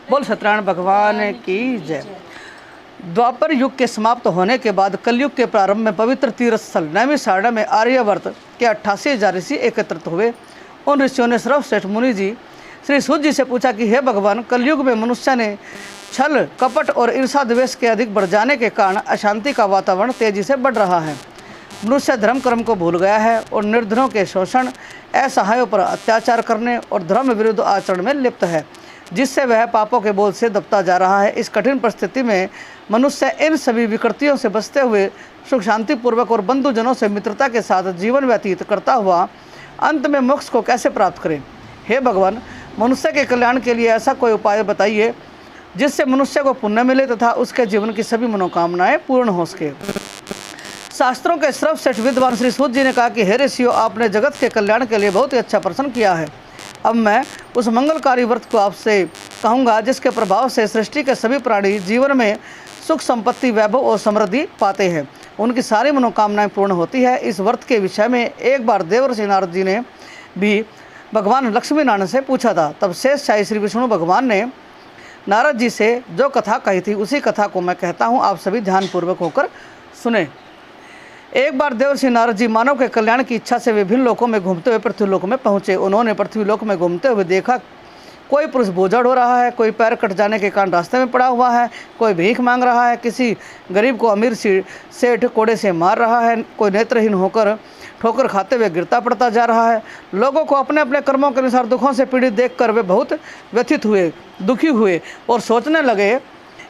बोल सत्यनारायण भगवान की जय। द्वापर युग के समाप्त होने के बाद कलयुग के प्रारंभ में पवित्र तीर्थ स्थल नैमिषारण्य में आर्यवर्त के 88,000 ऋषि एकत्रित हुए। उन ऋषियों ने सर्वश्रेष्ठ मुनि जी श्री सूत जी से पूछा कि हे भगवान, कलयुग में मनुष्य ने छल कपट और ईर्षा द्वेष के अधिक बढ़ जाने के कारण अशांति का वातावरण तेजी से बढ़ रहा है। मनुष्य धर्म कर्म को भूल गया है और निर्धनों के शोषण, असहायों पर अत्याचार करने और धर्म विरुद्ध आचरण में लिप्त है, जिससे वह पापों के बोझ से दबता जा रहा है। इस कठिन परिस्थिति में मनुष्य इन सभी विकृतियों से बचते हुए सुख शांतिपूर्वक और बंधुजनों से मित्रता के साथ जीवन व्यतीत करता हुआ अंत में मोक्ष को कैसे प्राप्त करें। हे भगवान, मनुष्य के कल्याण के लिए ऐसा कोई उपाय बताइए जिससे मनुष्य को पुण्य मिले तथा उसके जीवन की सभी मनोकामनाएं पूर्ण हो सके। शास्त्रों के सर्वश्रेष्ठ विद्वान श्री सूत जी ने कहा कि हे ऋषियों, आपने जगत के कल्याण के लिए बहुत ही अच्छा प्रश्न किया है। अब मैं उस मंगलकारी व्रत को आपसे कहूँगा जिसके प्रभाव से सृष्टि के सभी प्राणी जीवन में सुख संपत्ति, वैभव और समृद्धि पाते हैं, उनकी सारी मनोकामनाएं पूर्ण होती है। इस व्रत के विषय में एक बार देवर्षि नारद जी ने भी भगवान लक्ष्मी नारायण से पूछा था। तब शेषशाही श्री विष्णु भगवान ने नारद जी से जो कथा कही थी उसी कथा को मैं कहता हूँ, आप सभी ध्यानपूर्वक होकर सुने। एक बार देवर्षि नारद जी मानव के कल्याण की इच्छा से विभिन्न लोकों में घूमते हुए पृथ्वीलोक में पहुँचे। उन्होंने पृथ्वीलोक में घूमते हुए देखा कोई पुरुष बोझड़ हो रहा है, कोई पैर कट जाने के कारण रास्ते में पड़ा हुआ है, कोई भीख मांग रहा है, किसी गरीब को अमीर सेठ कोड़े से मार रहा है, कोई नेत्रहीन होकर ठोकर खाते हुए गिरता पड़ता जा रहा है। लोगों को अपने अपने कर्मों के अनुसार दुखों से पीड़ित देखकर वे बहुत व्यथित हुए, दुखी हुए और सोचने लगे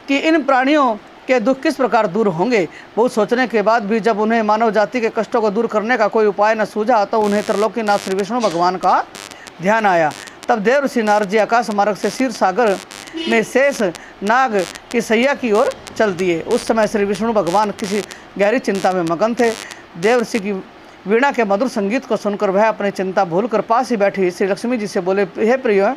कि इन प्राणियों के दुख किस प्रकार दूर होंगे। बहुत सोचने के बाद भी जब उन्हें मानव जाति के कष्टों को दूर करने का कोई उपाय न सूझा तो उन्हें त्रिलोकीनाथ श्री विष्णु भगवान का ध्यान आया। तब देवर्षि नारद जी आकाश मार्ग से क्षीर सागर में शेष नाग की सैया की ओर चल दिए। उस समय श्री विष्णु भगवान किसी गहरी चिंता में मगन थे। देवर्षि की वीणा के मधुर संगीत को सुनकर वह अपनी चिंता भूलकर पास ही बैठी श्री लक्ष्मी जी से बोले, हे प्रिय,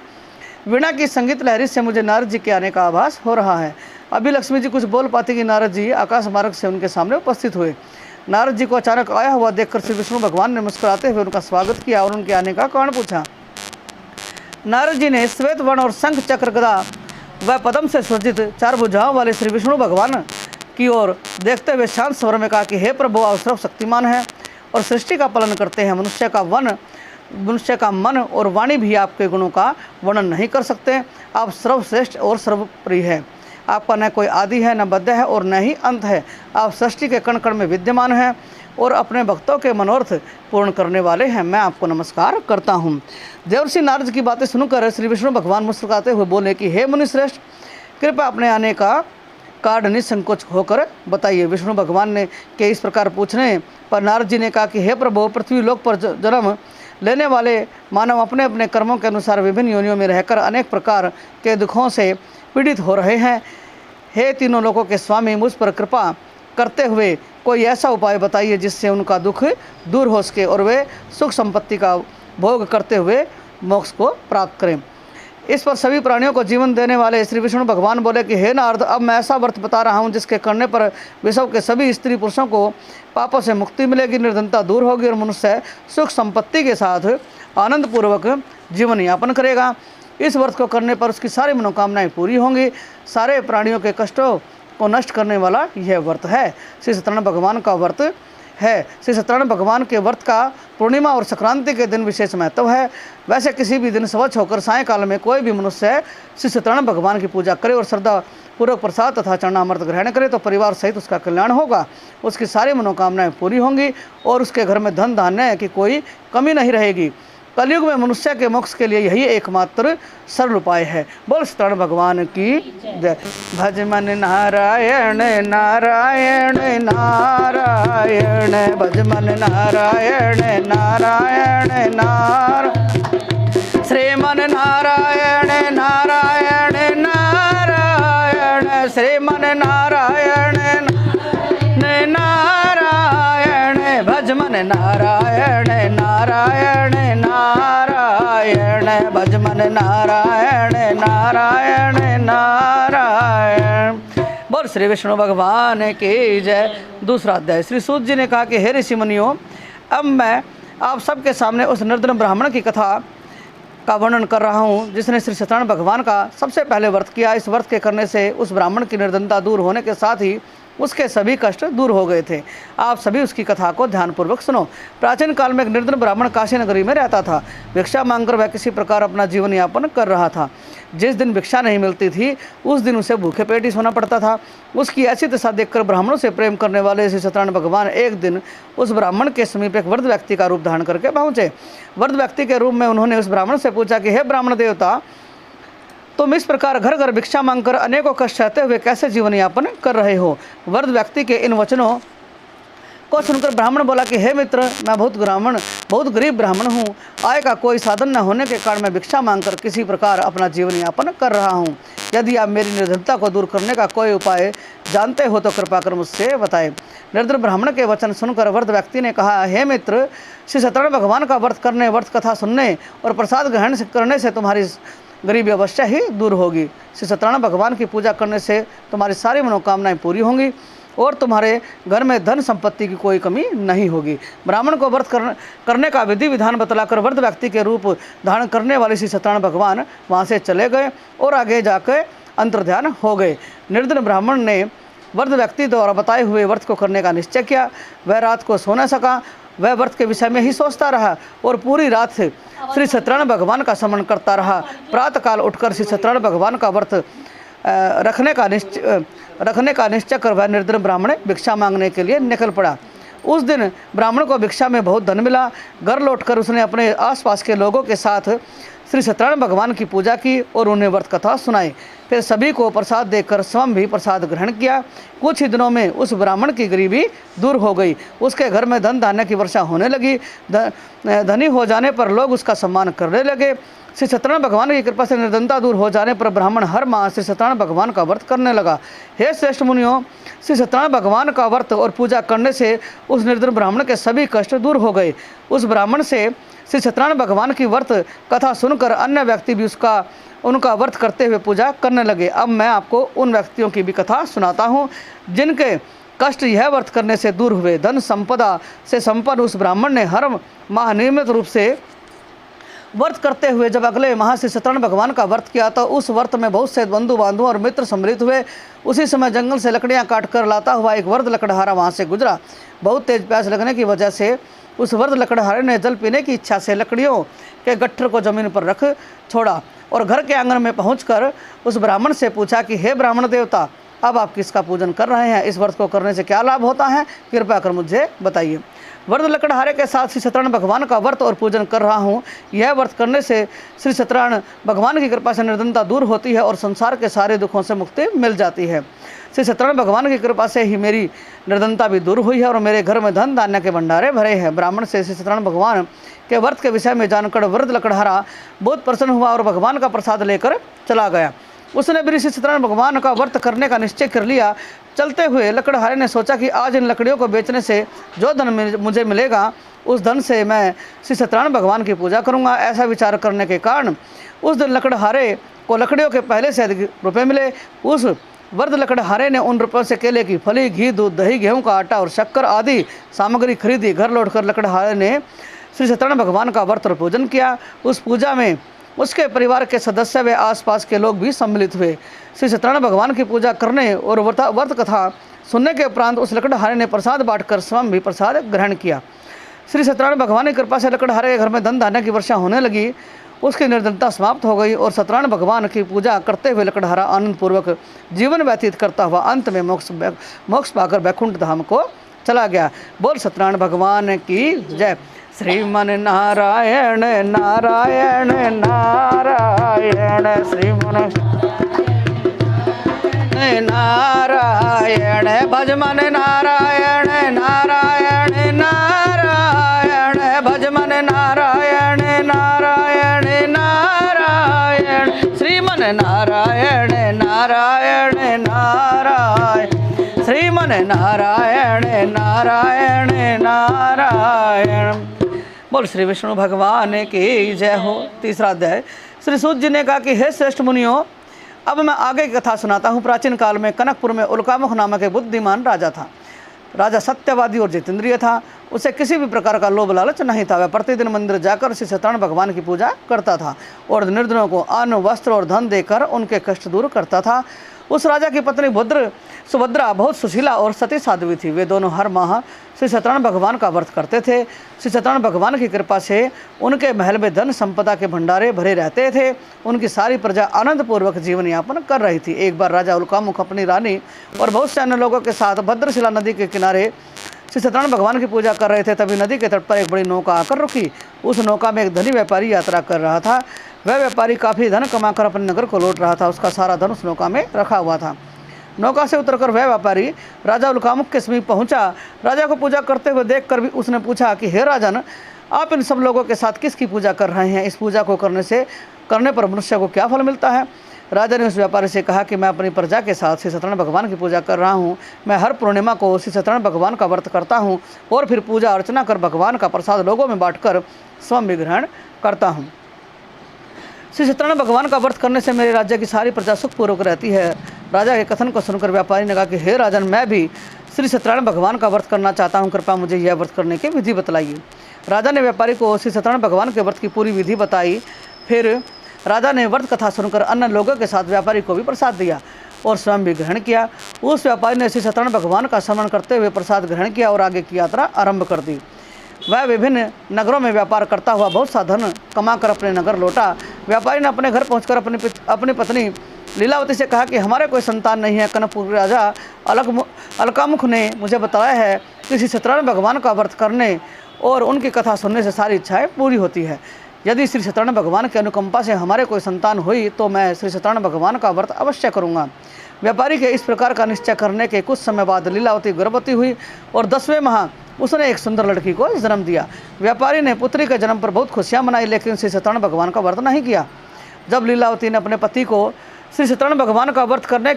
वीणा की संगीत लहरी से मुझे नारद जी के आने का आभास हो रहा है। अभी लक्ष्मी जी कुछ बोल पाती कि नारद जी आकाश मार्ग से उनके सामने उपस्थित हुए। नारद जी को अचानक आया हुआ देखकर श्री विष्णु भगवान ने मुस्कुराते हुए उनका स्वागत किया और उनके आने का कारण पूछा। नारद जी ने श्वेत वर्ण और शंख चक्र गदा व पद्म से सज्जित 4 भुजाओं वाले श्री विष्णु भगवान की ओर देखते हुए शांत स्वर में कहा कि हे प्रभु, आप सर्वशक्तिमान हैं और सृष्टि का पालन करते हैं। मनुष्य का मन और वाणी भी आपके गुणों का वर्णन नहीं कर सकते। आप सर्वश्रेष्ठ और सर्वप्रिय हैं। आपका न कोई आदि है, न मध्य है और न ही अंत है। आप सृष्टि के कण कण में विद्यमान हैं और अपने भक्तों के मनोरथ पूर्ण करने वाले हैं। मैं आपको नमस्कार करता हूँ। देवर्षि नारद की बातें सुनकर श्री विष्णु भगवान मुस्कुराते हुए बोले कि हे मुनिश्रेष्ठ, कृपया अपने आने का कारण निसंकोच होकर बताइए। विष्णु भगवान ने के इस प्रकार पूछने पर नारद जी ने कहा कि हे प्रभु, पृथ्वी लोक पर जन्म लेने वाले मानव अपने अपने कर्मों के अनुसार विभिन्न योनियों में रहकर अनेक प्रकार के दुखों से पीड़ित हो रहे हैं। हे तीनों लोकों के स्वामी, मुझ पर कृपा करते हुए कोई ऐसा उपाय बताइए जिससे उनका दुख दूर हो सके और वे सुख संपत्ति का भोग करते हुए मोक्ष को प्राप्त करें। इस पर सभी प्राणियों को जीवन देने वाले श्री विष्णु भगवान बोले कि हे नारद, अब मैं ऐसा व्रत बता रहा हूँ जिसके करने पर विश्व के सभी स्त्री पुरुषों को पापों से मुक्ति मिलेगी, निर्धनता दूर होगी और मनुष्य सुख संपत्ति के साथ आनंदपूर्वक जीवन यापन करेगा। इस व्रत को करने पर उसकी सारी मनोकामनाएं पूरी होंगी। सारे प्राणियों के कष्टों को नष्ट करने वाला यह व्रत है। श्री सत्यनारायण भगवान का व्रत है। श्री सत्यनारायण भगवान के व्रत का पूर्णिमा और संक्रांति के दिन विशेष महत्व है। वैसे किसी भी दिन स्वच्छ होकर सायंकाल में कोई भी मनुष्य श्री सत्यनारायण भगवान की पूजा करे और श्रद्धा पूर्वक प्रसाद तथा चरणामृत ग्रहण करे तो परिवार सहित उसका कल्याण होगा, उसकी सारी मनोकामनाएं पूरी होंगी और उसके घर में धन धान्य की कोई कमी नहीं रहेगी। कलयुग में मनुष्य के मोक्ष के लिए यही एकमात्र सरल उपाय है। बोल सत्यनारायण भगवान की जय। भज मन नारायण नारायण नारायण, भज मन नारायण नारायण नारायण, श्रीमन नारायण नारायण नारायण, श्रीमन नारायण नारायण, भज मन नारायण नारायण नारायण, भज मन नारायण नारायण नारायण। बोल श्री विष्णु भगवान की जय। दूसरा अध्याय। श्री सूत जी ने कहा कि हे ऋषि मुनियों, अब मैं आप सबके सामने उस निर्धन ब्राह्मण की कथा का वर्णन कर रहा हूँ, जिसने श्री सत्यनारायण भगवान का सबसे पहले व्रत किया। इस व्रत के करने से उस ब्राह्मण की निर्धनता दूर होने के साथ ही उसके सभी कष्ट दूर हो गए थे। आप सभी उसकी कथा को ध्यानपूर्वक सुनो। प्राचीन काल में एक निर्धन ब्राह्मण काशी नगरी में रहता था। भिक्षा मांगकर वह किसी प्रकार अपना जीवन यापन कर रहा था। जिस दिन भिक्षा नहीं मिलती थी उस दिन उसे भूखे पेट ही सोना पड़ता था। उसकी ऐसी दशा देखकर ब्राह्मणों से प्रेम करने वाले श्री सत्यनारायण भगवान एक दिन उस ब्राह्मण के समीप एक वृद्ध व्यक्ति का रूप धारण करके पहुँचे। वृद्ध व्यक्ति के रूप में उन्होंने उस ब्राह्मण से पूछा कि हे ब्राह्मण देवता, तुम इस प्रकार घर घर भिक्षा मांगकर अनेकों कष्ट सहते हुए कैसे जीवन यापन कर रहे हो। वृद्ध व्यक्ति के इन वचनों को सुनकर ब्राह्मण बोला कि हे मित्र, मैं बहुत गरीब ब्राह्मण हूँ। आय का कोई साधन न होने के कारण मैं भिक्षा मांगकर किसी प्रकार अपना जीवन यापन कर रहा हूँ। यदि आप मेरी निर्धनता को दूर करने का कोई उपाय जानते हो तो कृपा कर मुझसे बताएं। निर्धन ब्राह्मण के वचन सुनकर वृद्ध व्यक्ति ने कहा, हे मित्र, श्री सत्यनारायण भगवान का व्रत करने, व्रत कथा सुनने और प्रसाद ग्रहण करने से तुम्हारी गरीबी अवश्य ही दूर होगी। श्री सत्यनारायण भगवान की पूजा करने से तुम्हारी सारी मनोकामनाएं पूरी होंगी और तुम्हारे घर में धन संपत्ति की कोई कमी नहीं होगी। ब्राह्मण को व्रत करने का विधि विधान बतलाकर वृद्ध व्यक्ति के रूप धारण करने वाले श्री सत्यनारायण भगवान वहाँ से चले गए और आगे जाकर अंतर्ध्यान हो गए। निर्धन ब्राह्मण ने वृद्ध व्यक्ति द्वारा बताए हुए व्रत को करने का निश्चय किया। वह रात को सो न सका। वह व्रत के विषय में ही सोचता रहा और पूरी रात श्री सत्यनारायण भगवान का स्मरण करता रहा। प्रातःकाल उठकर श्री सत्यनारायण भगवान का व्रत रखने का निश्चय कर वह निर्धन ब्राह्मण भिक्षा मांगने के लिए निकल पड़ा। उस दिन ब्राह्मण को भिक्षा में बहुत धन मिला। घर लौटकर उसने अपने आसपास के लोगों के साथ श्री सत्यनारायण भगवान की पूजा की और उन्हें व्रत कथा सुनाई। फिर सभी को प्रसाद देकर स्वयं भी प्रसाद ग्रहण किया। कुछ ही दिनों में उस ब्राह्मण की गरीबी दूर हो गई। उसके घर में धन धान्य की वर्षा होने लगी। धनी हो जाने पर लोग उसका सम्मान करने लगे। श्री सत्यनारायण भगवान की कृपा से निर्धनता दूर हो जाने पर ब्राह्मण हर माह श्री सत्यनारायण भगवान का व्रत करने लगा। हे श्रेष्ठ मुनियों, श्री सत्यनारायण भगवान का व्रत और पूजा करने से उस निर्धन ब्राह्मण के सभी कष्ट दूर हो गए। उस ब्राह्मण से श्री सत्यनारायण भगवान की व्रत कथा सुनकर अन्य व्यक्ति भी उनका व्रत करते हुए पूजा करने लगे। अब मैं आपको उन व्यक्तियों की भी कथा सुनाता हूँ जिनके कष्ट यह व्रत करने से दूर हुए। धन संपदा से संपन्न उस ब्राह्मण ने हर माह नियमित रूप से व्रत करते हुए जब अगले माह श्री सत्यनारायण भगवान का व्रत किया तो उस व्रत में बहुत से बंधु बांधव और मित्र सम्मिलित हुए। उसी समय जंगल से लकड़ियां काट कर लाता हुआ एक वृद्ध लकड़हारा वहां से गुजरा। बहुत तेज प्यास लगने की वजह से उस वृद्ध लकड़हारे ने जल पीने की इच्छा से लकड़ियों के गट्ठर को जमीन पर रख छोड़ा और घर के आंगन में पहुंचकर उस ब्राह्मण से पूछा कि हे ब्राह्मण देवता, अब आप किसका पूजन कर रहे हैं? इस व्रत को करने से क्या लाभ होता है? कृपया कर मुझे बताइए। वृद्ध लकड़हारे के साथ श्री सत्यनारायण भगवान का व्रत और पूजन कर रहा हूँ। यह व्रत करने से श्री सत्यनारायण भगवान की कृपा से निर्धनता दूर होती है और संसार के सारे दुखों से मुक्ति मिल जाती है। श्री सत्यनारायण भगवान की कृपा से ही मेरी निर्धनता भी दूर हुई है और मेरे घर में धन धान्य के भंडारे भरे हैं। ब्राह्मण से श्री सत्यनारायण भगवान के व्रत के विषय में जानकर वृद्ध लकड़हारा बहुत प्रसन्न हुआ और भगवान का प्रसाद लेकर चला गया। उसने भी श्री सत्यनारायण भगवान का व्रत करने का निश्चय कर लिया। चलते हुए लकड़हारे ने सोचा कि आज इन लकड़ियों को बेचने से जो धन मुझे मिलेगा उस धन से मैं श्री सत्यनारायण भगवान की पूजा करूंगा। ऐसा विचार करने के कारण उस दिन लकड़हारे को लकड़ियों के पहले से अधिक रुपये मिले। उस वृद्ध लकड़हारे ने उन रुपयों से केले की फली, घी, दूध, दही, गेहूं का आटा और शक्कर आदि सामग्री खरीदी। घर लौटकर लकड़हारे ने श्री सत्यनारायण भगवान का व्रत और पूजन किया। उस पूजा में उसके परिवार के सदस्य व आसपास के लोग भी सम्मिलित हुए। श्री सत्यनारायण भगवान की पूजा करने और व्रत कथा सुनने के उपरांत उस लकड़हारे ने प्रसाद बांटकर स्वयं भी प्रसाद ग्रहण किया। श्री सत्यनारायण भगवान की कृपा से लकड़हारे के घर में धन धान्य की वर्षा होने लगी। उसकी निर्धनता समाप्त हो गई और सत्यनारायण भगवान की पूजा करते हुए लकड़हारा आनंदपूर्वक जीवन व्यतीत करता हुआ अंत में मोक्ष पाकर वैकुंठ धाम को चला गया। बोल सत्यनारायण भगवान की जय। श्रीमन नारायण नारायण नारायण श्रीमन नारायण भजमन नारायण नारायण नारायण भजमन नारायण नारायण नारायण श्रीमन नारायण नारायण नारायण श्रीमन नारायण नारायण नारायण। बोल श्री विष्णु भगवान की जय हो। तीसरा अध्याय। श्री सूत जी ने कहा कि हे श्रेष्ठ मुनियों, अब मैं आगे की कथा सुनाता हूँ। प्राचीन काल में कनकपुर में उल्कामुख नामक एक बुद्धिमान राजा था। राजा सत्यवादी और जितेंद्रिय था। उसे किसी भी प्रकार का लोभ लालच नहीं था। वह प्रतिदिन मंदिर जाकर श्री सत्यनारायण भगवान की पूजा करता था और निर्धनों को अन्न, वस्त्र और धन देकर उनके कष्ट दूर करता था। उस राजा की पत्नी सुभद्रा बहुत सुशीला और सती साध्वी थी। वे दोनों हर माह श्री सत्यनारायण भगवान का व्रत करते थे। श्री सत्यनारायण भगवान की कृपा से उनके महल में धन संपदा के भंडारे भरे रहते थे। उनकी सारी प्रजा आनंद पूर्वक जीवन यापन कर रही थी। एक बार राजा उल्कामुख अपनी रानी और बहुत से अन्य लोगों के साथ भद्रशिला नदी के किनारे श्री सत्यनारायण भगवान की पूजा कर रहे थे। तभी नदी के तट पर एक बड़ी नौका आकर रुकी। उस नौका में एक धनी व्यापारी यात्रा कर रहा था। वह व्यापारी काफ़ी धन कमाकर अपने नगर को लौट रहा था। उसका सारा धन उस नौका में रखा हुआ था। नौका से उतरकर वह व्यापारी राजा उल्कामुख के समीप पहुंचा। राजा को पूजा करते हुए देखकर भी उसने पूछा कि हे राजन, आप इन सब लोगों के साथ किसकी पूजा कर रहे हैं? इस पूजा को करने पर मनुष्य को क्या फल मिलता है? राजा ने उस व्यापारी से कहा कि मैं अपनी प्रजा के साथ श्री सत्यनारायण भगवान की पूजा कर रहा हूँ। मैं हर पूर्णिमा को श्री सत्यनारायण भगवान का व्रत करता हूँ और फिर पूजा अर्चना कर भगवान का प्रसाद लोगों में बांटकर स्वयं भी ग्रहण करता हूँ। श्री सत्यनारायण भगवान का व्रत करने से मेरे राज्य की सारी प्रजा सुखपूर्वक रहती है। राजा के कथन को सुनकर व्यापारी ने कहा कि हे राजन, मैं भी श्री सत्यनारायण भगवान का व्रत करना चाहता हूँ। कृपया मुझे यह व्रत करने की विधि बतलाइए। राजा ने व्यापारी को श्री सत्यनारायण भगवान के व्रत की पूरी विधि बताई। फिर राजा ने व्रत कथा सुनकर अन्य लोगों के साथ व्यापारी को भी प्रसाद दिया और स्वयं भी ग्रहण किया। उस व्यापारी ने श्री सत्यनारायण भगवान का स्मरण करते हुए प्रसाद ग्रहण किया और आगे की यात्रा आरंभ कर दी। वह विभिन्न नगरों में व्यापार करता हुआ बहुत सा धन कमाकर अपने नगर लौटा। व्यापारी ने अपने घर पहुंचकर अपनी पत्नी लीलावती से कहा कि हमारे कोई संतान नहीं है। कनकपुर राजा अलकामुख ने मुझे बताया है कि श्री सत्यनारायण भगवान का व्रत करने और उनकी कथा सुनने से सारी इच्छाएं पूरी होती है। यदि श्री सत्यनारायण भगवान की अनुकंपा से हमारे कोई संतान हुई तो मैं श्री सत्यनारायण भगवान का व्रत अवश्य करूँगा। व्यापारी के इस प्रकार का निश्चय करने के कुछ समय बाद लीलावती गर्भवती हुई और 10वें माह उसने एक सुंदर लड़की को जन्म दिया। व्यापारी ने पुत्री के जन्म पर बहुत खुशियां मनाई, लेकिन श्री सत्यनारायण भगवान का व्रत नहीं किया। जब लीलावती ने अपने पति को श्री सत्यनारायण भगवान का व्रत करने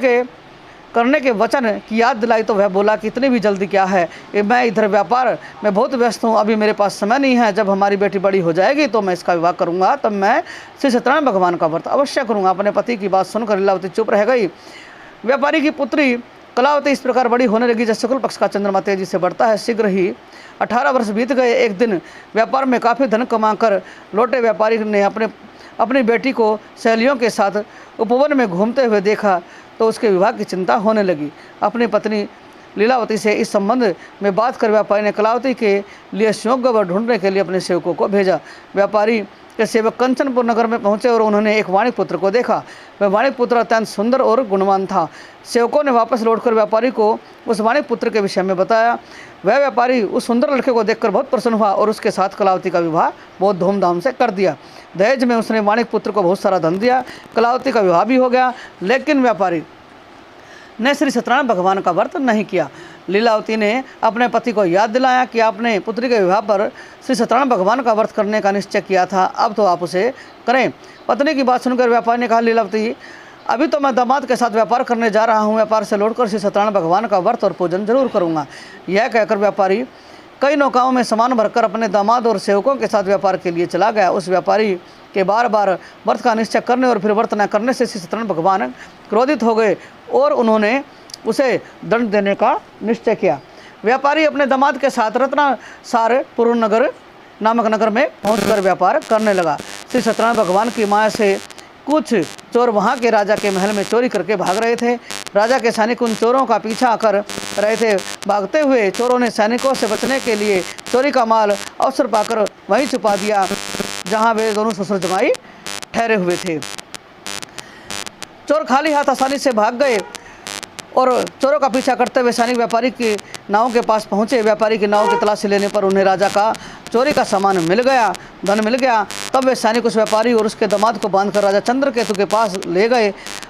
के वचन की याद दिलाई तो वह बोला कि इतनी भी जल्दी क्या है, मैं इधर व्यापार में बहुत व्यस्त हूँ, अभी मेरे पास समय नहीं है। जब हमारी बेटी बड़ी हो जाएगी तो मैं इसका विवाह करूँगा, तब मैं श्री सत्यनारायण भगवान का व्रत अवश्य करूँगा। अपने पति की बात सुनकर लीलावती चुप रह गई। व्यापारी की पुत्री कलावती इस प्रकार बड़ी होने लगी जैसे शुक्ल पक्ष का चंद्रमा तेजी से बढ़ता है। शीघ्र ही 18 वर्ष बीत गए। एक दिन व्यापार में काफ़ी धन कमाकर लौटे व्यापारी ने अपनी बेटी को सहेलियों के साथ उपवन में घूमते हुए देखा तो उसके विवाह की चिंता होने लगी। अपनी पत्नी लीलावती से इस संबंध में बात कर व्यापारी ने कलावती के लिए योग्य वर ढूंढने के लिए अपने सेवकों को भेजा। व्यापारी के सेवक कंचनपुर नगर में पहुंचे और उन्होंने एक वाणिक पुत्र को देखा। वह वाणिक पुत्र अत्यंत सुंदर और गुणवान था। सेवकों ने वापस लौटकर व्यापारी को उस वाणिक पुत्र के विषय में बताया। वह व्यापारी उस सुंदर लड़के को देखकर बहुत प्रसन्न हुआ और उसके साथ कलावती का विवाह बहुत धूमधाम से कर दिया। दहेज में उसने वाणिक पुत्र को बहुत सारा धन दिया। कलावती का विवाह भी हो गया, लेकिन व्यापारी ने श्री सत्यनारायण भगवान का व्रत नहीं किया। लीलावती ने अपने पति को याद दिलाया कि आपने पुत्री के विवाह पर श्री सत्यनारायण भगवान का व्रत करने का निश्चय किया था, अब तो आप उसे करें। पत्नी की बात सुनकर व्यापारी ने कहा, लीलावती, अभी तो मैं दामाद के साथ व्यापार करने जा रहा हूँ। व्यापार से लौटकर श्री सत्यनारायण भगवान का व्रत और पूजन जरूर करूँगा। यह कहकर व्यापारी कई नौकाओं में सामान भरकर अपने दामाद और सेवकों के साथ व्यापार के लिए चला गया। उस व्यापारी के बार बार व्रत का निश्चय करने और फिर व्रत न करने से श्री सत्यनारायण भगवान क्रोधित हो गए और उन्होंने उसे दंड देने का निश्चय किया। व्यापारी अपने दामाद के साथ रत्नासार पुर नगर नामक नगर में पहुंचकर व्यापार करने लगा। श्री सत्यनारायण भगवान की माया से कुछ चोर वहां के राजा के महल में चोरी करके भाग रहे थे। राजा के सैनिक उन चोरों का पीछा कर रहे थे। भागते हुए चोरों ने सैनिकों से बचने के लिए चोरी का माल अवसर पाकर वहीं छुपा दिया जहां वे दोनों ससुर जमाई ठहरे हुए थे। चोर खाली हाथ आसानी से भाग गए और चोरों का पीछा करते हुए सैनिक व्यापारी की नाव के पास पहुंचे। व्यापारी की नाव की तलाशी लेने पर उन्हें राजा का चोरी का सामान मिल गया, धन मिल गया। तब वे सैनिक उस व्यापारी और उसके दामाद को बांधकर राजा चंद्रकेतु के पास ले गए।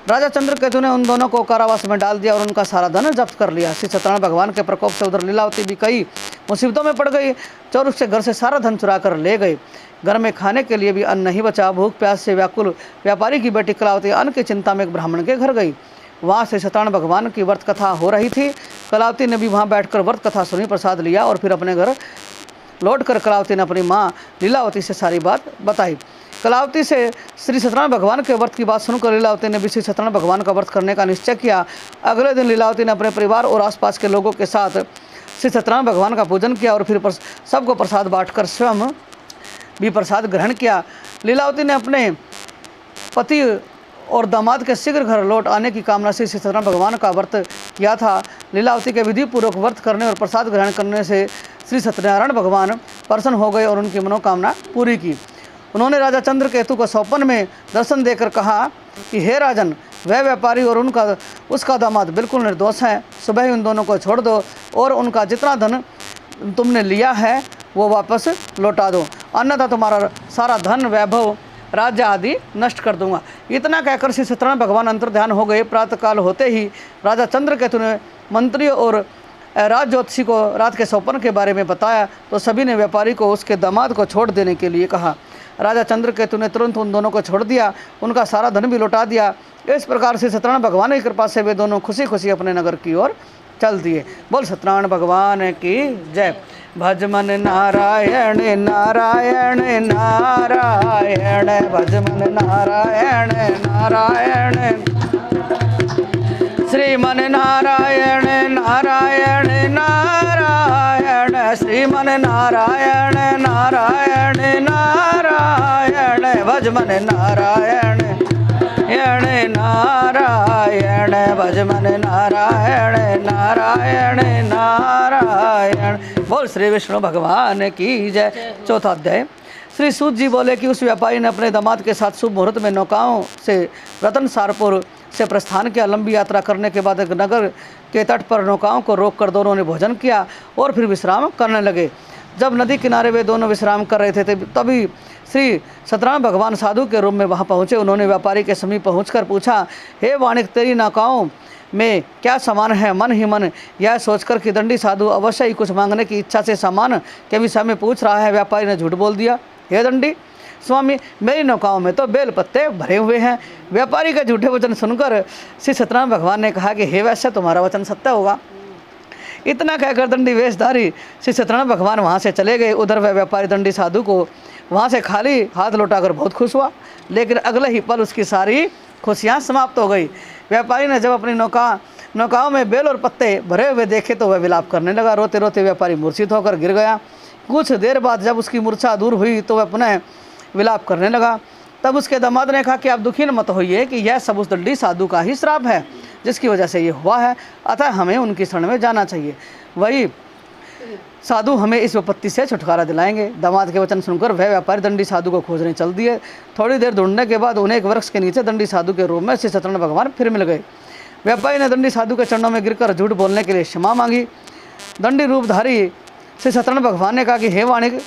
राजा चंद्रकेतु ने उन दोनों को कारावास में डाल दिया और उनका सारा धन जब्त कर लिया। श्री सत्यनारायण भगवान के प्रकोप से उधर लीलावती भी कई मुसीबतों में पड़ गई। चोर उसके घर से सारा धन चुरा कर ले गए। घर में खाने के लिए भी अन्न नहीं बचा। भूख प्यास से व्याकुल व्यापारी की बेटी कलावती अन्न की चिंता में एक ब्राह्मण के घर गई। वहाँ श्री सत्यनारायण भगवान की व्रत कथा हो रही थी। कलावती ने भी वहाँ बैठकर व्रत कथा सुनी, प्रसाद लिया और फिर अपने घर लौटकर कलावती ने अपनी माँ लीलावती से सारी बात बताई। कलावती से श्री सत्यनारायण भगवान के व्रत की बात सुनकर लीलावती ने भी श्री सत्यनारायण भगवान का व्रत करने का निश्चय किया। अगले दिन लीलावती ने अपने परिवार और आसपास के लोगों के साथ श्री सत्यनारायण भगवान का पूजन किया और फिर सबको प्रसाद बांटकर स्वयं भी प्रसाद ग्रहण किया। लीलावती ने अपने पति और दामाद के शीघ्र घर लौट आने की कामना से श्री सत्यनारायण भगवान का व्रत किया था। लीलावती के विधि पूर्वक व्रत करने और प्रसाद ग्रहण करने से श्री सत्यनारायण भगवान प्रसन्न हो गए और उनकी मनोकामना पूरी की। उन्होंने राजा चंद्रकेतु को स्वप्न में दर्शन देकर कहा कि हे राजन, वह व्यापारी और उसका दामाद बिल्कुल निर्दोष हैं। सुबह ही उन दोनों को छोड़ दो और उनका जितना धन तुमने लिया है वो वापस लौटा दो, अन्यथा तुम्हारा सारा धन, वैभव, राज्य आदि नष्ट कर दूंगा। इतना कहकर श्री सत्यनारायण भगवान अंतर्ध्यान हो गए। प्रातःकाल होते ही राजा चंद्रकेतु ने मंत्रियों और राज ज्योतिषी को रात के स्वप्न के बारे में बताया तो सभी ने व्यापारी को उसके दामाद को छोड़ देने के लिए कहा। राजा चंद्रकेतु ने तुरंत उन दोनों को छोड़ दिया, उनका सारा धन भी लौटा दिया। इस प्रकार से सत्यनारायण भगवान की कृपा से वे दोनों खुशी खुशी अपने नगर की ओर चल दिए। बोल सत्यनारायण भगवान की जय। भज मन नारायण नारायण नारायण, भज मन नारायण नारायण, श्रीमन नारायण नारायण नारायण, श्रीमन नारायण नारायण नारायण, भज मन नारायण नारायण, भज मन नारायण नारायण नारायण। बोल श्री विष्णु भगवान की जय। चौथा अध्याय। श्री सूत जी बोले कि उस व्यापारी ने अपने दामाद के साथ शुभ मुहूर्त में नौकाओं से रतनसारपुर से प्रस्थान किया। लंबी यात्रा करने के बाद एक नगर के तट पर नौकाओं को रोककर दोनों ने भोजन किया और फिर विश्राम करने लगे। जब नदी किनारे वे दोनों विश्राम कर रहे थे तभी श्री सत्यनारायण भगवान साधु के रूप में वहां पहुंचे। उन्होंने व्यापारी के समीप पहुंचकर पूछा, हे वाणिक, तेरी नौकाओं में क्या सामान है? मन ही मन यह सोचकर कि दंडी साधु अवश्य ही कुछ मांगने की इच्छा से सामान के विषय में पूछ रहा है, व्यापारी ने झूठ बोल दिया। हे दंडी स्वामी, मेरी नौकाओं में तो बेल पत्ते भरे हुए हैं। व्यापारी का झूठे वचन सुनकर श्री सत्यनारायण भगवान ने कहा कि हे वैश्य, तुम्हारा वचन सत्य होगा। इतना कहकर दंडी वेशधारी श्री सत्यनारायण भगवान वहाँ से चले गए। उधर वह व्यापारी दंडी साधु को वहाँ से खाली हाथ लौटाकर बहुत खुश हुआ, लेकिन अगले ही पल उसकी सारी खुशियाँ समाप्त हो गई। व्यापारी ने जब अपनी नौकाओं में बेल और पत्ते भरे हुए देखे तो वह विलाप करने लगा। रोते रोते व्यापारी मूर्छित होकर गिर गया। कुछ देर बाद जब उसकी मूर्छा दूर हुई तो वह पुनः विलाप करने लगा। तब उसके दामाद ने कहा कि आप दुखी मत होइए कि यह सब उस दंडी साधु का ही श्राप है जिसकी वजह से ये हुआ है, अतः हमें उनकी शरण में जाना चाहिए। वही साधु हमें इस विपत्ति से छुटकारा दिलाएंगे। दामाद के वचन सुनकर वह व्यापारी दंडी साधु को खोजने चल दिए। थोड़ी देर ढूंढने के बाद उन्हें एक वृक्ष के नीचे दंडी साधु के रूप में श्री सत्यनारायण भगवान फिर मिल गए। व्यापारी ने दंडी साधु के चरणों में गिरकर झूठ बोलने के लिए क्षमा मांगी। दंडी रूपधारी श्री सत्यनारायण भगवान ने कहा कि हे वाणिक,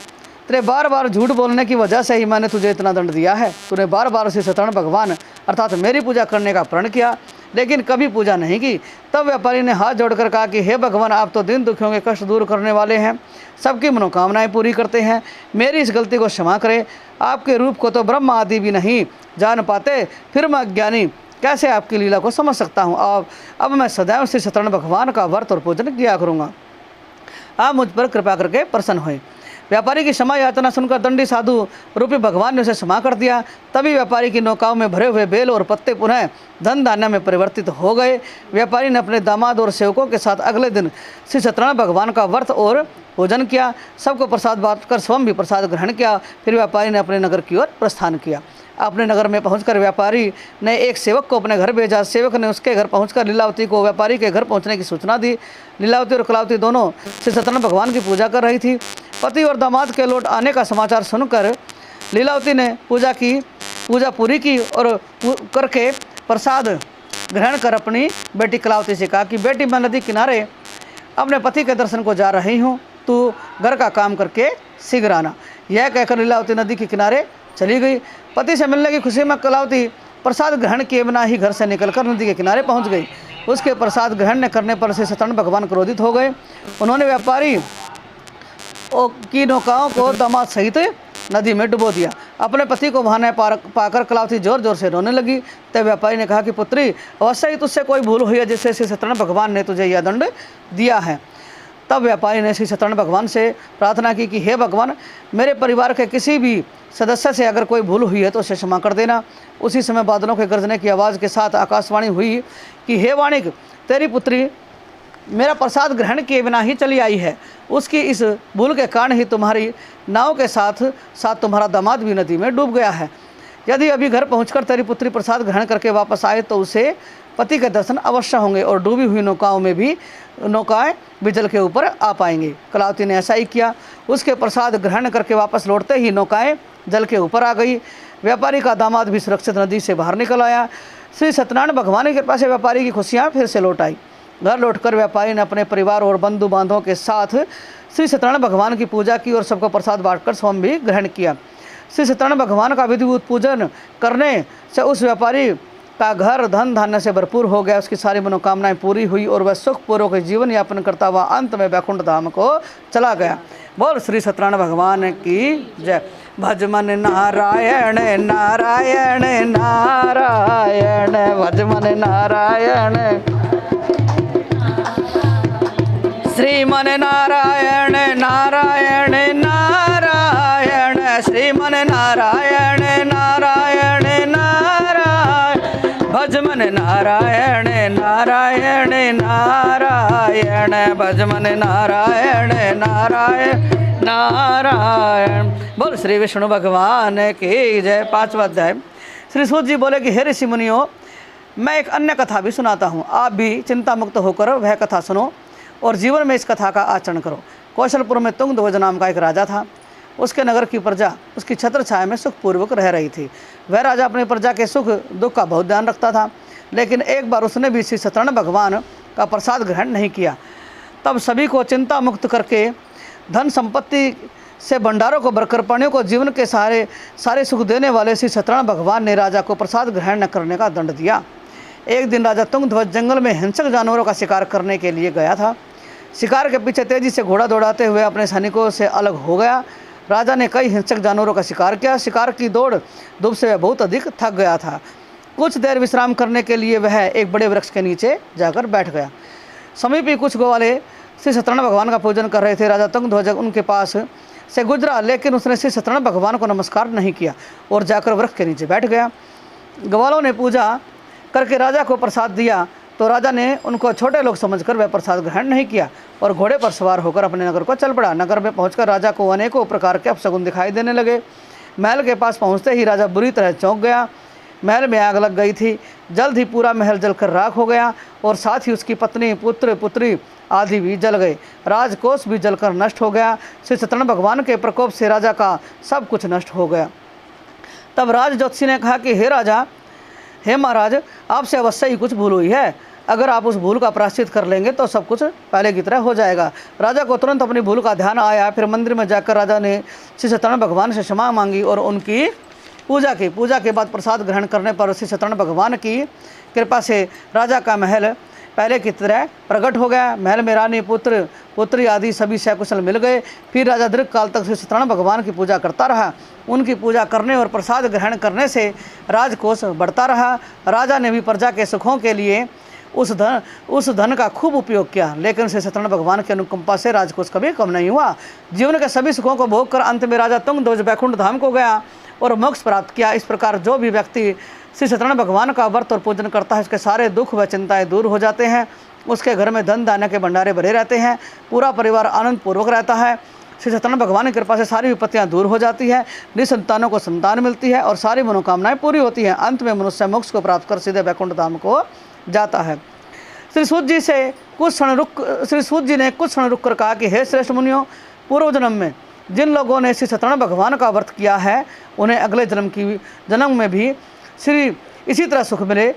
तेरे बार बार झूठ बोलने की वजह से ही मैंने तुझे इतना दंड दिया है। तूने बार बार श्री सत्यनारायण भगवान अर्थात मेरी पूजा करने का प्रण किया, लेकिन कभी पूजा नहीं की। तब व्यापारी ने हाथ जोड़कर कहा कि हे भगवान, आप तो दिन दुखियों के कष्ट दूर करने वाले हैं, सबकी मनोकामनाएं पूरी करते हैं। मेरी इस गलती को क्षमा करें। आपके रूप को तो ब्रह्म आदि भी नहीं जान पाते, फिर मैं अज्ञानी कैसे आपकी लीला को समझ सकता हूँ। अब मैं सदैव श्री सत्यनारायण भगवान का व्रत और पूजन किया करूँगा। आप मुझ पर कृपा करके प्रसन्न हुए। व्यापारी की क्षमा याचना सुनकर दंडी साधु रूपी भगवान ने उसे क्षमा कर दिया। तभी व्यापारी की नौकाओं में भरे हुए बेल और पत्ते पुनः धन धान्य में परिवर्तित हो गए। व्यापारी ने अपने दामाद और सेवकों के साथ अगले दिन श्री सत्यनारायण भगवान का व्रत और भोजन किया। सबको प्रसाद बांटकर स्वयं भी प्रसाद ग्रहण किया। फिर व्यापारी ने अपने नगर की ओर प्रस्थान किया। अपने नगर में पहुंचकर व्यापारी ने एक सेवक को अपने घर भेजा। सेवक ने उसके घर पहुंचकर लीलावती को व्यापारी के घर पहुंचने की सूचना दी। लीलावती और कलावती दोनों श्री सत्यनारायण भगवान की पूजा कर रही थी। पति और दामाद के लौट आने का समाचार सुनकर लीलावती ने पूजा पूरी की और करके प्रसाद ग्रहण कर अपनी बेटी कलावती से कहा कि बेटी, मैं नदी किनारे अपने पति के दर्शन को जा रही हूँ, तू घर का काम करके शीघ्र आना। यह कहकर लीलावती नदी के किनारे चली गई। पति से मिलने की खुशी में कलावती प्रसाद ग्रहण किए बिना ही घर से निकलकर नदी के किनारे पहुंच गई। उसके प्रसाद ग्रहण न करने पर श्री सत्यनारायण भगवान क्रोधित हो गए। उन्होंने व्यापारी की नौकाओं को दामाद सहित नदी में डुबो दिया। अपने पति को वहां पाकर कलावती जोर जोर से रोने लगी। तब व्यापारी ने कहा कि पुत्री, अवश्य ही तुझसे कोई भूल हुई है जिससे श्री सत्यनारायण भगवान ने तुझे यह दंड दिया है। तब व्यापारी ने श्री सत्यनारायण भगवान से प्रार्थना की कि हे भगवान, मेरे परिवार के किसी भी सदस्य से अगर कोई भूल हुई है तो उसे क्षमा कर देना। उसी समय बादलों के गरजने की आवाज़ के साथ आकाशवाणी हुई कि हे वाणिक, तेरी पुत्री मेरा प्रसाद ग्रहण किए बिना ही चली आई है। उसकी इस भूल के कारण ही तुम्हारी नाव के साथ साथ तुम्हारा दामाद भी नदी में डूब गया है। यदि अभी घर पहुंचकर तेरी पुत्री प्रसाद ग्रहण करके वापस आए तो उसे पति के दर्शन अवश्य होंगे और डूबी हुई नौकाएं भी जल के ऊपर आ पाएंगी। कलावती ने ऐसा ही किया। उसके प्रसाद ग्रहण करके वापस लौटते ही नौकाएं जल के ऊपर आ गई। व्यापारी का दामाद भी सुरक्षित नदी से बाहर निकल आया। श्री सत्यनारायण भगवान की कृपा से व्यापारी की खुशियाँ फिर से लौट आई। घर लौटकर व्यापारी ने अपने परिवार और बंधु बांधवों के साथ श्री सत्यनारायण भगवान की पूजा की और सबको प्रसाद बांटकर स्वयं भी ग्रहण किया। श्री सत्यनारायण भगवान का विधिवत पूजन करने से उस व्यापारी का घर धन धान्य से भरपूर हो गया। उसकी सारी मनोकामनाएं पूरी हुई और वह सुखपूर्वक जीवन यापन करता हुआ अंत में वैकुंठ धाम को चला गया। बोल श्री सत्यनारायण भगवान की जय। भज मन नारायण नारायण नारायण, भज मन नारायण श्रीमन नारायण नारायण नारायण, श्रीमन नारायण नारायण नारायण, भज मन नारायण नारायण नारायण, भज मन नारायण नारायण नारायण। बोल श्री विष्णु भगवान की जय। 5वां अध्याय। श्री सूत जी बोले कि हे ऋषि मुनियों, मैं एक अन्य कथा भी सुनाता हूँ। आप भी चिंता मुक्त होकर वह कथा सुनो और जीवन में इस कथा का आचरण करो। कौशलपुर में तुंगध्वज नाम का एक राजा था। उसके नगर की प्रजा उसकी छत्र छाया में सुखपूर्वक रह रही थी। वह राजा अपनी प्रजा के सुख दुख का बहुत ध्यान रखता था, लेकिन एक बार उसने भी श्री सत्यनारायण भगवान का प्रसाद ग्रहण नहीं किया। तब सभी को चिंता मुक्त करके धन संपत्ति से भंडारों को भरकर प्राणियों को जीवन के सारे सुख देने वाले श्री सत्यनारायण भगवान ने राजा को प्रसाद ग्रहण न करने का दंड दिया। एक दिन राजा तुंगध्वज जंगल में हिंसक जानवरों का शिकार करने के लिए गया था। शिकार के पीछे तेजी से घोड़ा दौड़ाते हुए अपने सैनिकों से अलग हो गया। राजा ने कई हिंसक जानवरों का शिकार किया। शिकार की दौड़ धूप से वह बहुत अधिक थक गया था। कुछ देर विश्राम करने के लिए वह एक बड़े वृक्ष के नीचे जाकर बैठ गया। समीप ही कुछ ग्वाले श्री सत्यनारायण भगवान का पूजन कर रहे थे। राजा तुंगध्वज उनके पास से गुजरा, लेकिन उसने श्री सत्यनारायण भगवान को नमस्कार नहीं किया और जाकर वृक्ष के नीचे बैठ गया। ग्वालों ने पूजा करके राजा को प्रसाद दिया तो राजा ने उनको छोटे लोग समझकर वह प्रसाद ग्रहण नहीं किया और घोड़े पर सवार होकर अपने नगर को चल पड़ा। नगर में पहुंचकर राजा को अनेकों प्रकार के अपशगुन दिखाई देने लगे। महल के पास पहुंचते ही राजा बुरी तरह चौंक गया। महल में आग लग गई थी। जल्द ही पूरा महल जलकर राख हो गया और साथ ही उसकी पत्नी पुत्र पुत्री आदि भी जल गए। राजकोष भी जलकर नष्ट हो गया। श्री सत्यनारायण भगवान के प्रकोप से राजा का सब कुछ नष्ट हो गया। तब राज ज्योतिषी ने कहा कि हे महाराज, आपसे अवश्य ही कुछ भूल हुई है। अगर आप उस भूल का प्रायश्चित कर लेंगे तो सब कुछ पहले की तरह हो जाएगा। राजा को तुरंत अपनी भूल का ध्यान आया। फिर मंदिर में जाकर राजा ने श्री सत्यनारायण भगवान से क्षमा मांगी और उनकी पूजा की। पूजा के बाद प्रसाद ग्रहण करने पर श्री सत्यनारायण भगवान की कृपा से राजा का महल पहले की तरह प्रकट हो गया। महल में रानी पुत्र पुत्री आदि सभी सकुशल मिल गए। फिर राजा दीर्घ काल तक श्री सत्यनारायण भगवान की पूजा करता रहा। उनकी पूजा करने और प्रसाद ग्रहण करने से राजकोष बढ़ता रहा। राजा ने भी प्रजा के सुखों के लिए उस धन का खूब उपयोग किया, लेकिन श्री सत्यनारायण भगवान की अनुकंपा से राजकोष कभी कम नहीं हुआ। जीवन के सभी सुखों को भोग कर अंत में राजा तुंगध्वज वैकुंठ धाम को गया और मोक्ष प्राप्त किया। इस प्रकार जो भी व्यक्ति श्री सत्यनारायण भगवान का व्रत और पूजन करता है, उसके सारे दुख व चिंताएं दूर हो जाते हैं। उसके घर में धन धान्य के भंडारे भरे रहते हैं। पूरा परिवार आनंद पूर्वक रहता है। श्री सत्यनारायण भगवान की कृपा से सारी विपत्तियां दूर हो जाती है। निसंतानों को संतान मिलती है और सारी मनोकामनाएं पूरी होती हैं। अंत में मनुष्य मोक्ष को प्राप्त कर सीधे वैकुंठ धाम को जाता है। श्री सूत जी ने कुछ क्षण रुक कर कहा कि हे श्रेष्ठ मुनियों, पूर्व जन्म में जिन लोगों ने श्री सत्यनारायण भगवान का व्रत किया है, उन्हें अगले जन्म में भी इसी तरह सुख मिले।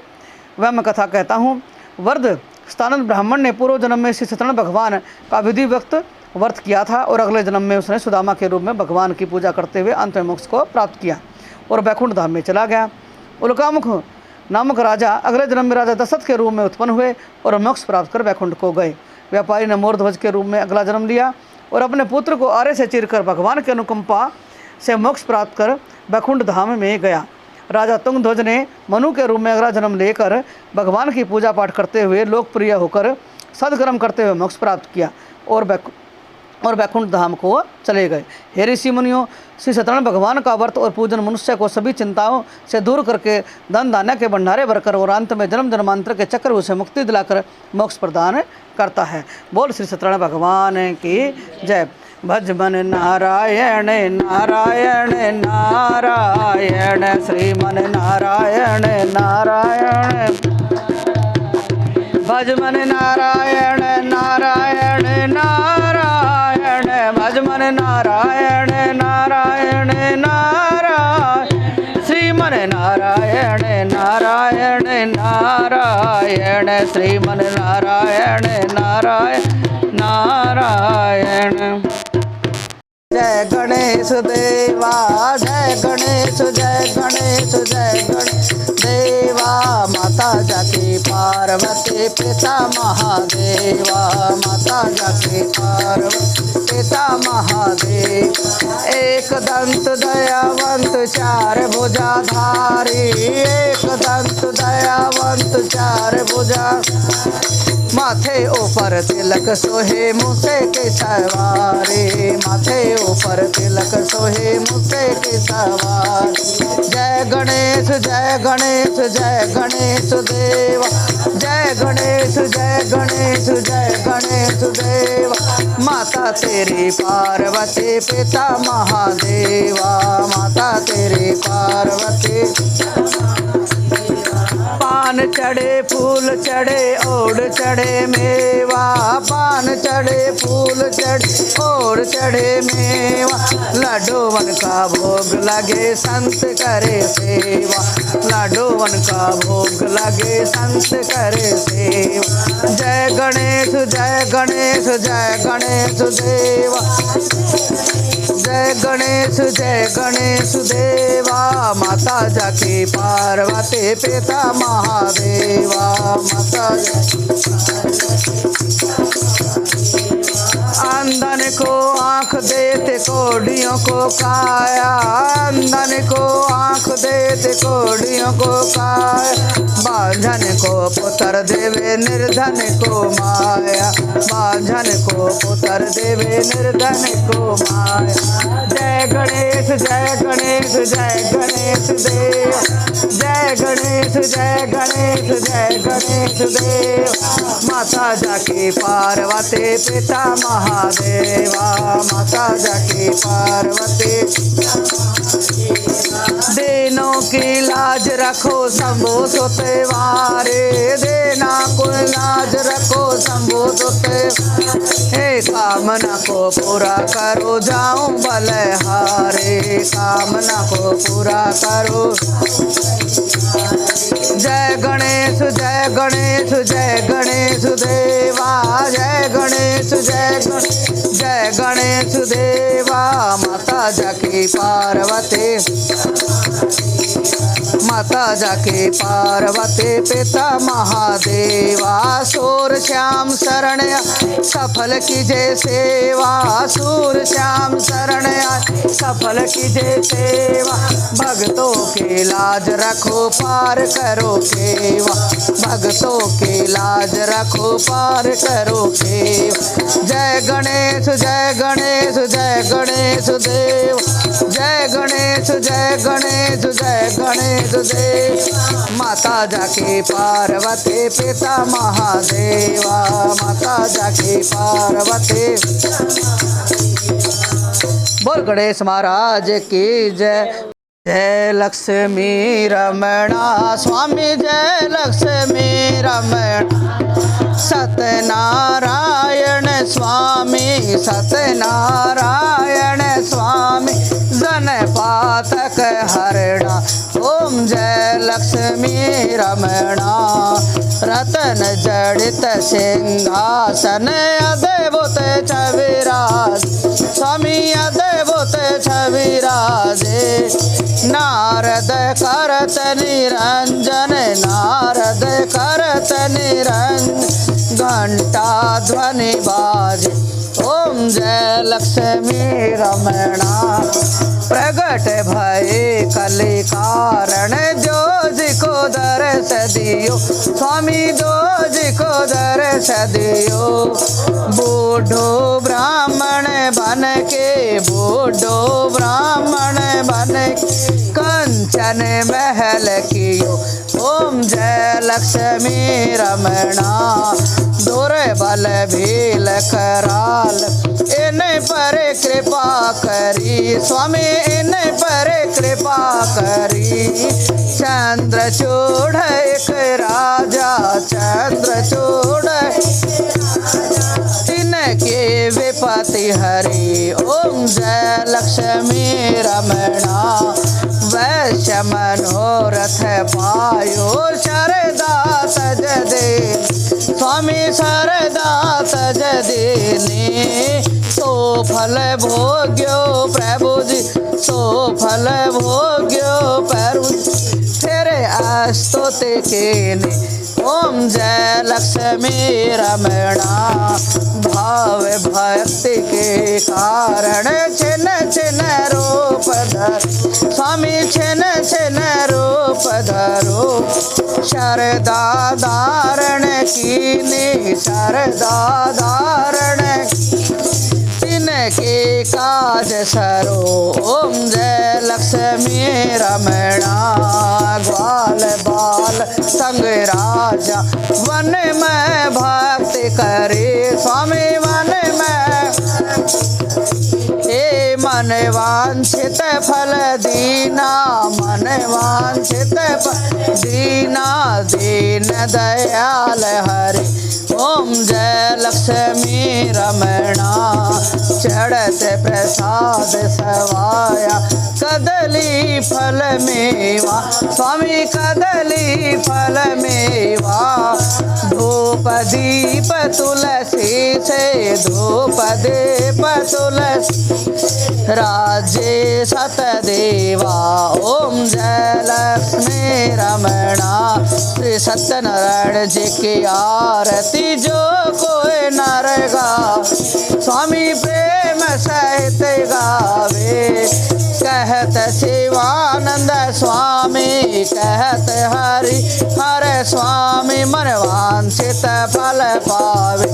वह मैं कथा कहता हूँ। वर्ध स्थानंद ब्राह्मण ने पूर्व जन्म में श्री सत्यनारायण भगवान का विधिवत व्रत किया था और अगले जन्म में उसने सुदामा के रूप में भगवान की पूजा करते हुए अंत में मोक्ष को प्राप्त किया और वैकुंठ धाम में चला गया। उल्कामुख नामक राजा अगले जन्म में राजा दशरथ के रूप में उत्पन्न हुए और मोक्ष प्राप्त कर वैकुंठ को गए। व्यापारी ने मोरध्वज के रूप में अगला जन्म लिया और अपने पुत्र को आरे से चीरकर भगवान की अनुकंपा से मोक्ष प्राप्त कर वैकुंठ धाम में गया। राजा तुंगध्वज ने मनु के रूप में अगला जन्म लेकर भगवान की पूजा पाठ करते हुए लोकप्रिय होकर सदकर्म करते हुए मोक्ष प्राप्त किया और वैकुंठ धाम को चले गए। हे ऋषि मुनियों, श्री सत्यनारायण भगवान का व्रत और पूजन मनुष्य को सभी चिंताओं से दूर करके धन धान्य के भंडारे भरकर और अंत में जन्म जन्मांतर के चक्र से मुक्ति दिलाकर मोक्ष प्रदान करता है। बोल श्री सत्यनारायण भगवान की जय। भज मन नारायण नारायण नारायण, श्रीमन नारायण नारायण। भज मन नारायण नारायण नारायण, भज मन नारायण नारायण नारायण, श्रीमन नारायण नारायण नारायण, श्रीमन नारायण नारायण नारायण। जय गणेश देवा, जय गणेश, जय गणेश, जय गणेश देवा। माता जाकी पार्वती पिता महादेवा, माता जाकी पार्वती पिता महादेव। एक दंत दयावंत चार भुजाधारी, एक दंत दयावंत चार भुजा। माथे ऊपर तिलक सोहे मुसे के सवारी, माथे ऊपर तिलक सोहे मुसे के सवारी। जय गणेश, जय गणेश, जय गणेश देवा, जय गणेश, जय गणेश, जय गणेश देवा। माता तेरी पार्वती पिता महादेवा, माता तेरी पार्वती। पान चढ़े फूल चढ़े ओढ़ चढ़े मेवा, पान चढ़े फूल चढ़े ओढ़ चढ़े मेवा। लड्डूवन का भोग लगे संत करे सेवा, लड्डूवन का भोग लगे संत करे सेवा। जय गणेश, जय गणेश, जय गणेश देवा, जय गणेश, जय गणेश देवा। माता जाकी पार्वती पिता महादेवा, माता अंधन को आँख देते कोढ़ियों को काया, अंधन को आँख देते कोढ़ियों को काया। बांझन को पुत्र देवे निर्धन को माया, बांझन को पुत्र देवे निर्धन को माया। जय गणेश, जय गणेश, जय गणेश देव, जय गणेश, जय गणेश, जय गणेश देव। माता जाकी पार्वती पिता महादेवा, माता जाकी पार्वती। देनों की लाज रखो शंभो सुते वारे, देना को लाज रखो शंभो सुते। हे कामना को पूरा करो जाऊं बलहारे, कामना को पूरा करो। जय गणेश, जय गणेश, जय गणेश देवा, जय गणेश, जय गणेश, जय गणेश देवा। माता जाकी पार्वती, माता जाकी पार्वती पिता महादेवा। सूर श्याम शरण सफल कीजे सेवा, सूर श्याम शरण सफल कीजे सेवा। भक्तों की लाज रखो पार करो केवा, भक्तों की लाज रखो पार करो केवा। जय गणेश, जय गणेश, जय गणेश देव, जय गणेश, जय गणेश, जय गणेश देव। माता जाकी पार्वती पिता महादेवा, माता जाकी पार्वती। बोल गणेश महाराज की जय। जय लक्ष्मी रमणा स्वामी, जय लक्ष्मी रमणा। सत्यनारायण स्वामी, सत्यनारायण स्वामी, जन पातक हरणा। ओम जय लक्ष्मी रमणा। रतन जड़ित सिंहासन अद्भुत छविराज, स्वामी अद्भुत छविराजे। नारद करत निरंजन, नारद करत निरंजन, घंटा ध्वनि बाजे। ओम जय लक्ष्मी रमणा। प्रगट भये कलि कारण, जो जिको दर्श दियो, स्वामी दोज को दर्श दियो। बूढ़ो ब्राह्मण बन के, बूढ़ो ब्राह्मण बन के कंचन महल कियो, ओम जय लक्ष्मी रमणा। दुर्बल भील कराल, इन पर कृपा करी, स्वामी इन पर कृपा करी। चंद्रचूड़ एक राजा, चंद्रचूड़ इनके विपत्ति हरि, ओम जय लक्ष्मी रमणा। वैश्य मनोरथ पायो, शरदा तज दे, स्वामी शरदा तज देने। सो फल भोग्यो प्रभु जी, सो फल भोग्यो प्रभु तेरे स्तुति केने, ओम जय लक्ष्मी रमणा। भाव भक्ति के कारण छिन छिन रूप धर, स्वामी छिन छिन रूप धरो। शरदा धारण कीने, शरदा धारण के काज सरो, ओम जय लक्ष्मी रमणा। ग्वाल बाल संग राजा, वन में भक्ति करे, स्वामी वन में। हे मन वांछित फल दीना, मन वांछित फल दीना, दीन दयाल हरि, ओम जय लक्ष्मी रमणा। चढ़त प्रसाद सवाया, कदली फल मेवा, स्वामी कदली फल मेवा। धूप दीप तुलसी से, धूप दीप तुलसी राज्य सतदेवा, ओम जय लक्ष्मी रमणा। श्री सत्यनारायण जी की आरती जो कोई नर गा, स्वामी प्रेम सहित गावे। कहत शिवानंद स्वामी, कहत हरि हर स्वामी, मन वांछित फल पावे,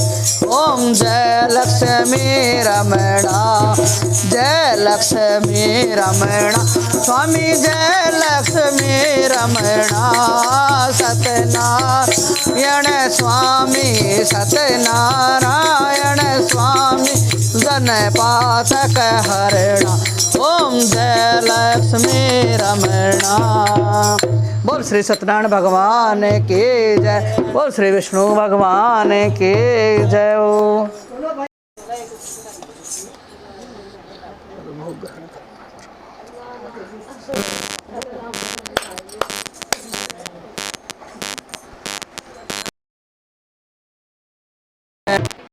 ओम जय लक्ष्मी रमणा। जय लक्ष्मी रमणा, स्वामी जय लक्ष्मी रमणा। सत्यनारायण स्वामी, सत्यनारायण स्वामी, जन पातक हरणा, ओम जय लक्ष्मी रमणा। बोल श्री सत्यनारायण भगवान के जय, बोल श्री विष्णु भगवान के जय। ओ